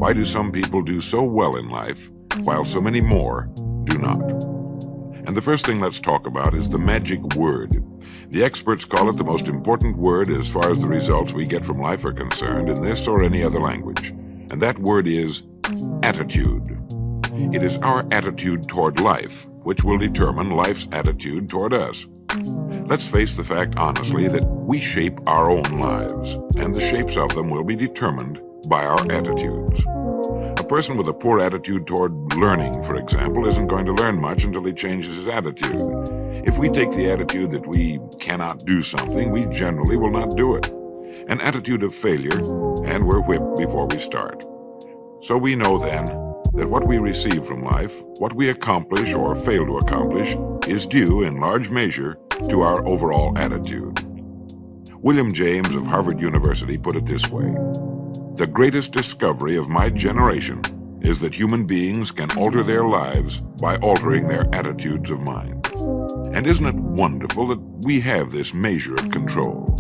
Why do some people do so well in life, while so many more do not? And the first thing let's talk about is the magic word. The experts call it the most important word as far as the results we get from life are concerned in this or any other language. And that word is attitude. It is our attitude toward life which will determine life's attitude toward us. Let's face the fact honestly that we shape our own lives, and the shapes of them will be determined by our attitudes. A person with a poor attitude toward learning, for example, isn't going to learn much until he changes his attitude. If we take the attitude that we cannot do something, we generally will not do it. An attitude of failure, and we're whipped before we start. So we know then that what we receive from life, what we accomplish or fail to accomplish, is due in large measure to our overall attitude. William James of Harvard University put it this way: "The greatest discovery of my generation is that human beings can alter their lives by altering their attitudes of mind." And isn't it wonderful that we have this measure of control?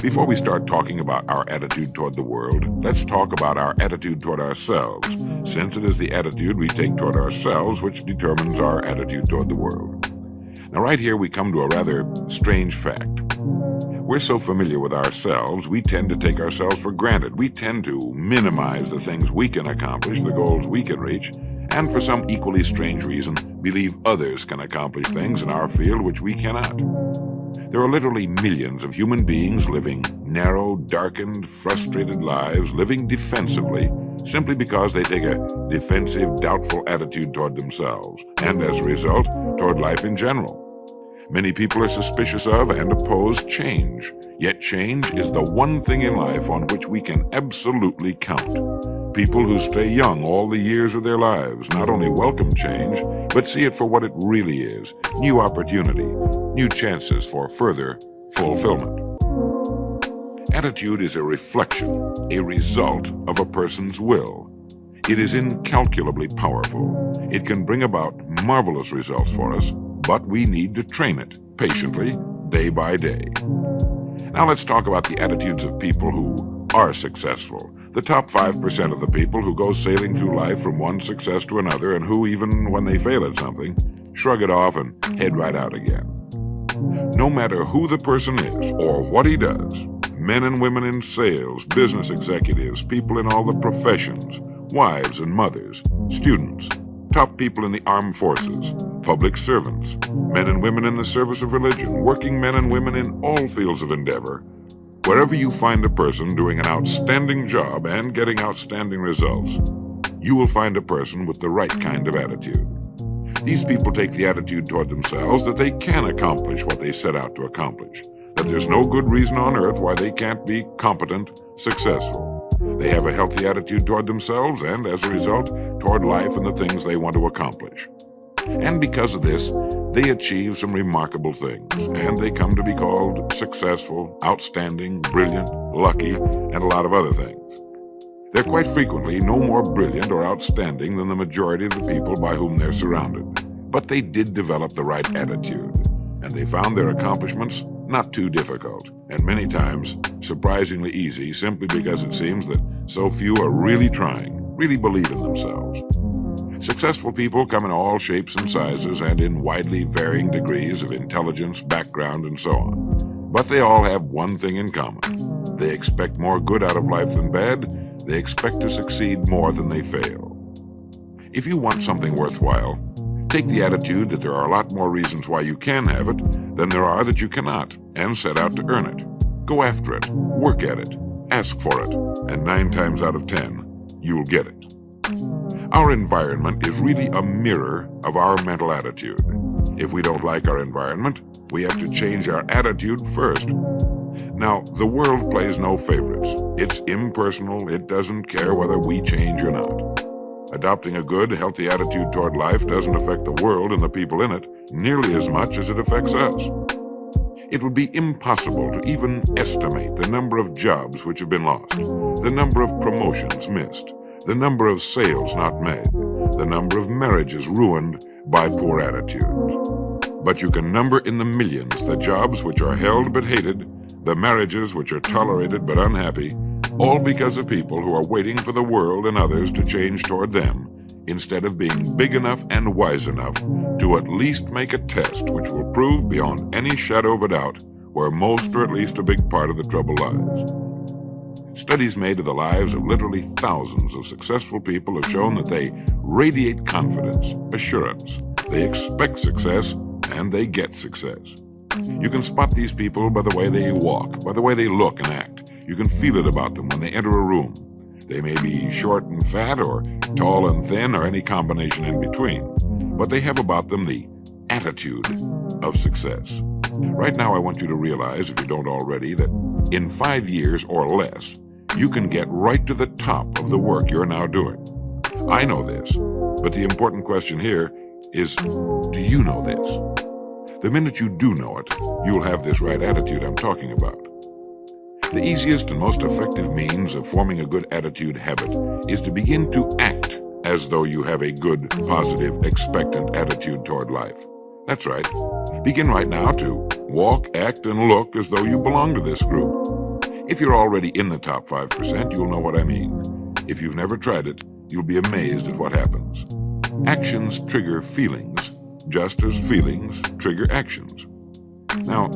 Before we start talking about our attitude toward the world, let's talk about our attitude toward ourselves, since it is the attitude we take toward ourselves which determines our attitude toward the world. Now right here we come to a rather strange fact. We're so familiar with ourselves, we tend to take ourselves for granted. We tend to minimize the things we can accomplish, the goals we can reach, and for some equally strange reason, believe others can accomplish things in our field which we cannot. There are literally millions of human beings living narrow, darkened, frustrated lives, living defensively, simply because they take a defensive, doubtful attitude toward themselves, and as a result, toward life in general. Many people are suspicious of and oppose change, yet change is the one thing in life on which we can absolutely count. People who stay young all the years of their lives not only welcome change, but see it for what it really is: new opportunity, new chances for further fulfillment. Attitude is a reflection, a result of a person's will. It is incalculably powerful. It can bring about marvelous results for us, but we need to train it patiently, day by day. Now let's talk about the attitudes of people who are successful. The top 5% of the people who go sailing through life from one success to another, and who, even when they fail at something, shrug it off and head right out again. No matter who the person is or what he does, men and women in sales, business executives, people in all the professions, wives and mothers, students, top people in the armed forces, public servants, men and women in the service of religion, working men and women in all fields of endeavor, wherever you find a person doing an outstanding job and getting outstanding results, you will find a person with the right kind of attitude. These people take the attitude toward themselves that they can accomplish what they set out to accomplish, that there's no good reason on earth why they can't be competent, successful. They have a healthy attitude toward themselves and, as a result, toward life and the things they want to accomplish. And because of this, they achieve some remarkable things, and they come to be called successful, outstanding, brilliant, lucky, and a lot of other things. They're quite frequently no more brilliant or outstanding than the majority of the people by whom they're surrounded. But they did develop the right attitude, and they found their accomplishments not too difficult, and many times surprisingly easy, simply because it seems that so few are really trying, really believe in themselves. Successful people come in all shapes and sizes and in widely varying degrees of intelligence, background, and so on. But they all have one thing in common. They expect more good out of life than bad. They expect to succeed more than they fail. If you want something worthwhile, take the attitude that there are a lot more reasons why you can have it than there are that you cannot, and set out to earn it. Go after it, work at it, ask for it, and 9 times out of 10, you'll get it. Our environment is really a mirror of our mental attitude. If we don't like our environment, we have to change our attitude first. Now, the world plays no favorites. It's impersonal. It doesn't care whether we change or not. Adopting a good, healthy attitude toward life doesn't affect the world and the people in it nearly as much as it affects us. It would be impossible to even estimate the number of jobs which have been lost, the number of promotions missed, the number of sales not made, the number of marriages ruined by poor attitudes. But you can number in the millions the jobs which are held but hated, the marriages which are tolerated but unhappy, all because of people who are waiting for the world and others to change toward them, instead of being big enough and wise enough to at least make a test which will prove beyond any shadow of a doubt where most or at least a big part of the trouble lies. Studies made of the lives of literally thousands of successful people have shown that they radiate confidence, assurance, they expect success, and they get success. You can spot these people by the way they walk, by the way they look and act. You can feel it about them when they enter a room. They may be short and fat, or tall and thin, or any combination in between, but they have about them the attitude of success. Right now, I want you to realize, if you don't already, that in 5 years or less, you can get right to the top of the work you're now doing. I know this, but the important question here is, do you know this? The minute you do know it, you'll have this right attitude I'm talking about. The easiest and most effective means of forming a good attitude habit is to begin to act as though you have a good, positive, expectant attitude toward life. That's right. Begin right now to walk, act, and look as though you belong to this group. If you're already in the top 5%, you'll know what I mean. If you've never tried it, you'll be amazed at what happens. Actions trigger feelings, just as feelings trigger actions. Now,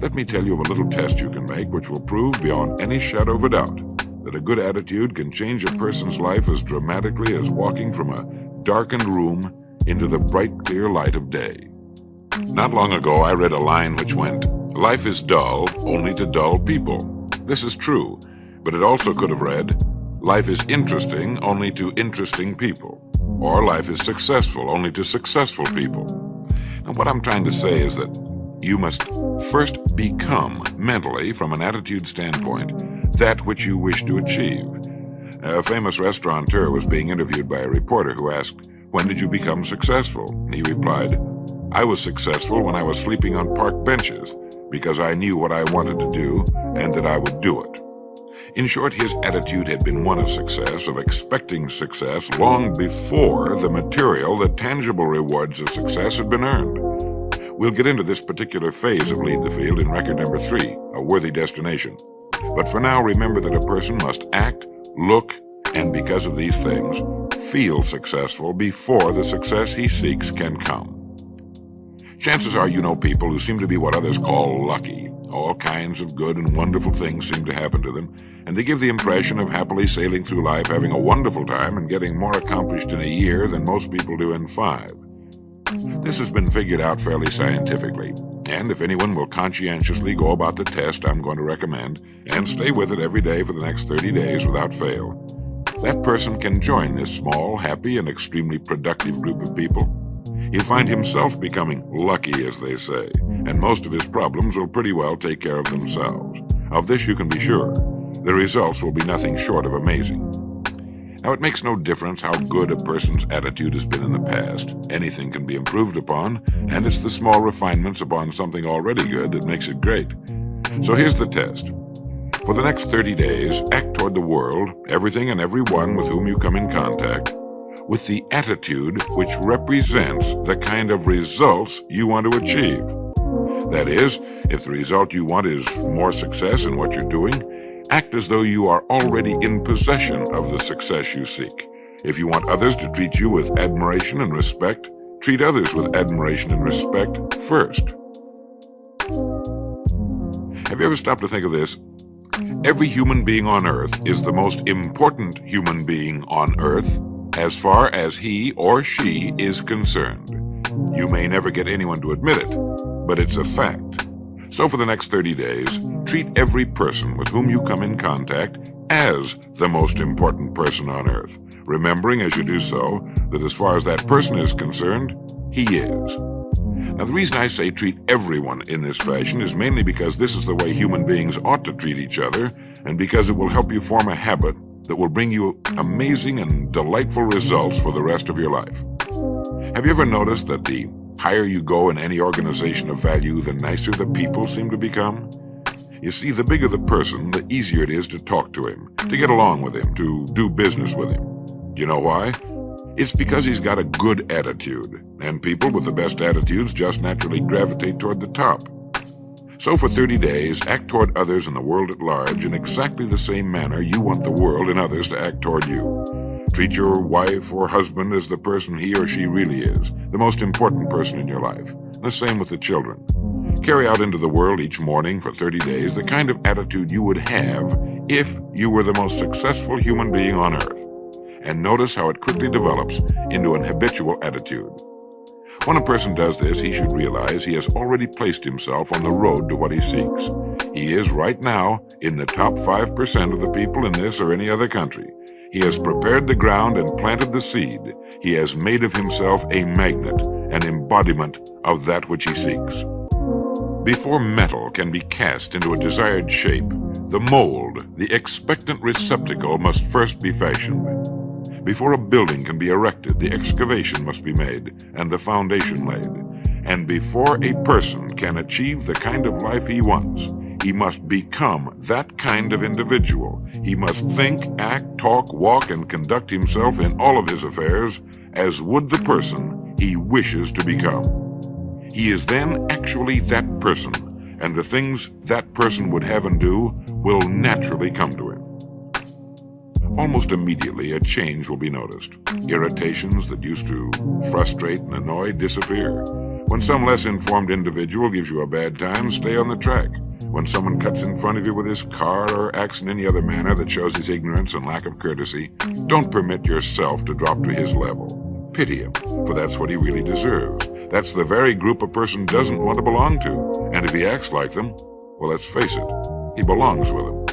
let me tell you of a little test you can make which will prove beyond any shadow of a doubt that a good attitude can change a person's life as dramatically as walking from a darkened room into the bright, clear light of day. Not long ago, I read a line which went, "Life is dull only to dull people." This is true, but it also could have read, "Life is interesting only to interesting people," or "Life is successful only to successful people." And what I'm trying to say is that you must first become, mentally, from an attitude standpoint, that which you wish to achieve. A famous restaurateur was being interviewed by a reporter who asked, "When did you become successful?" And he replied, "I was successful when I was sleeping on park benches, because I knew what I wanted to do and that I would do it." In short, his attitude had been one of success, of expecting success, long before the material, the tangible rewards of success had been earned. We'll get into this particular phase of Lead the Field in record number 3, A Worthy Destination. But for now, remember that a person must act, look, and because of these things, feel successful before the success he seeks can come. Chances are you know people who seem to be what others call lucky. All kinds of good and wonderful things seem to happen to them, and they give the impression of happily sailing through life, having a wonderful time, and getting more accomplished in a year than most people do in 5. This has been figured out fairly scientifically, and if anyone will conscientiously go about the test I'm going to recommend, and stay with it every day for the next 30 days without fail, that person can join this small, happy, and extremely productive group of people. He'll find himself becoming lucky, as they say, and most of his problems will pretty well take care of themselves. Of this you can be sure. The results will be nothing short of amazing. Now, it makes no difference how good a person's attitude has been in the past. Anything can be improved upon, and it's the small refinements upon something already good that makes it great. So here's the test. For the next 30 days, act toward the world, everything and everyone with whom you come in contact, with the attitude which represents the kind of results you want to achieve. That is, if the result you want is more success in what you're doing, act as though you are already in possession of the success you seek. If you want others to treat you with admiration and respect, treat others with admiration and respect first. Have you ever stopped to think of this? Every human being on Earth is the most important human being on Earth as far as he or she is concerned. You may never get anyone to admit it, but it's a fact. So for the next 30 days, treat every person with whom you come in contact as the most important person on Earth, remembering as you do so that as far as that person is concerned, he is. Now, the reason I say treat everyone in this fashion is mainly because this is the way human beings ought to treat each other, and because it will help you form a habit that will bring you amazing and delightful results for the rest of your life. Have you ever noticed that the higher you go in any organization of value, the nicer the people seem to become? You see, the bigger the person, the easier it is to talk to him, to get along with him, to do business with him. Do you know why? It's because he's got a good attitude, and people with the best attitudes just naturally gravitate toward the top. So for 30 days, act toward others and the world at large in exactly the same manner you want the world and others to act toward you. Treat your wife or husband as the person he or she really is, the most important person in your life. The same with the children. Carry out into the world each morning for 30 days the kind of attitude you would have if you were the most successful human being on earth. And notice how it quickly develops into an habitual attitude. When a person does this, he should realize he has already placed himself on the road to what he seeks. He is right now in the top 5% of the people in this or any other country. He has prepared the ground and planted the seed. He has made of himself a magnet, an embodiment of that which he seeks. Before metal can be cast into a desired shape, the mold, the expectant receptacle, must first be fashioned. Before a building can be erected, the excavation must be made and the foundation laid. And before a person can achieve the kind of life he wants, he must become that kind of individual. He must think, act, talk, walk, and conduct himself in all of his affairs as would the person he wishes to become. He is then actually that person, and the things that person would have and do will naturally come to him. Almost immediately, a change will be noticed. Irritations that used to frustrate and annoy disappear. When some less informed individual gives you a bad time, stay on the track. When someone cuts in front of you with his car or acts in any other manner that shows his ignorance and lack of courtesy, don't permit yourself to drop to his level. Pity him, for that's what he really deserves. That's the very group a person doesn't want to belong to. And if he acts like them, well, let's face it, he belongs with them.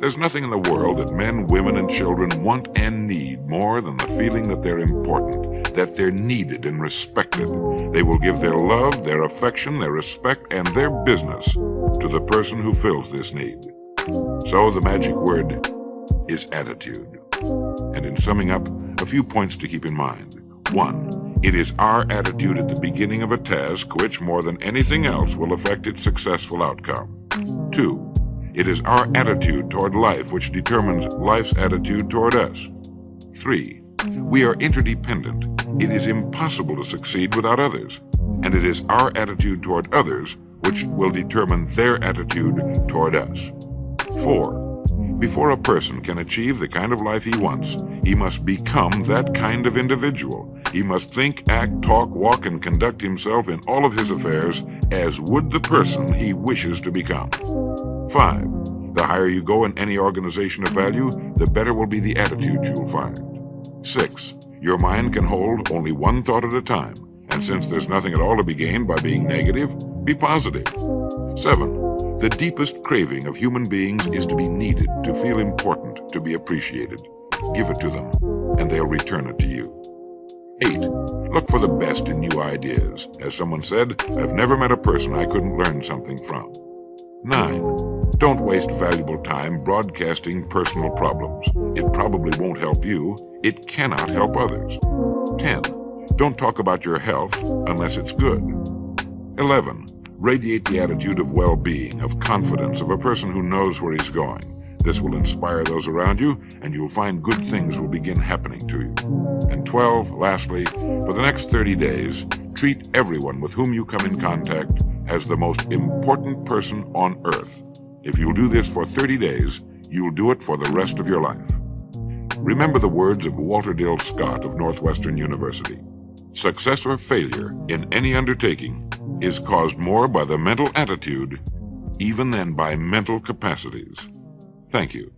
There's nothing in the world that men, women, and children want and need more than the feeling that they're important, that they're needed and respected. They will give their love, their affection, their respect, and their business to the person who fills this need. So the magic word is attitude. And in summing up, a few points to keep in mind. 1. It is our attitude at the beginning of a task which, more than anything else, will affect its successful outcome. 2. It is our attitude toward life which determines life's attitude toward us. 3. We are interdependent. It is impossible to succeed without others. And it is our attitude toward others which will determine their attitude toward us. 4. Before a person can achieve the kind of life he wants, he must become that kind of individual. He must think, act, talk, walk, and conduct himself in all of his affairs as would the person he wishes to become. 5. The higher you go in any organization of value, the better will be the attitude you'll find. 6. Your mind can hold only one thought at a time, and since there's nothing at all to be gained by being negative, be positive. 7. The deepest craving of human beings is to be needed, to feel important, to be appreciated. Give it to them, and they'll return it to you. 8. Look for the best in new ideas. As someone said, I've never met a person I couldn't learn something from. 9. Don't waste valuable time broadcasting personal problems. It probably won't help you. It cannot help others. 10. Don't talk about your health unless it's good. 11. Radiate the attitude of well-being, of confidence, of a person who knows where he's going. This will inspire those around you, and you'll find good things will begin happening to you. And 12, lastly, for the next 30 days, treat everyone with whom you come in contact as the most important person on earth. If you'll do this for 30 days, you'll do it for the rest of your life. Remember the words of Walter Dill Scott of Northwestern University. Success or failure in any undertaking is caused more by the mental attitude even than by mental capacities. Thank you.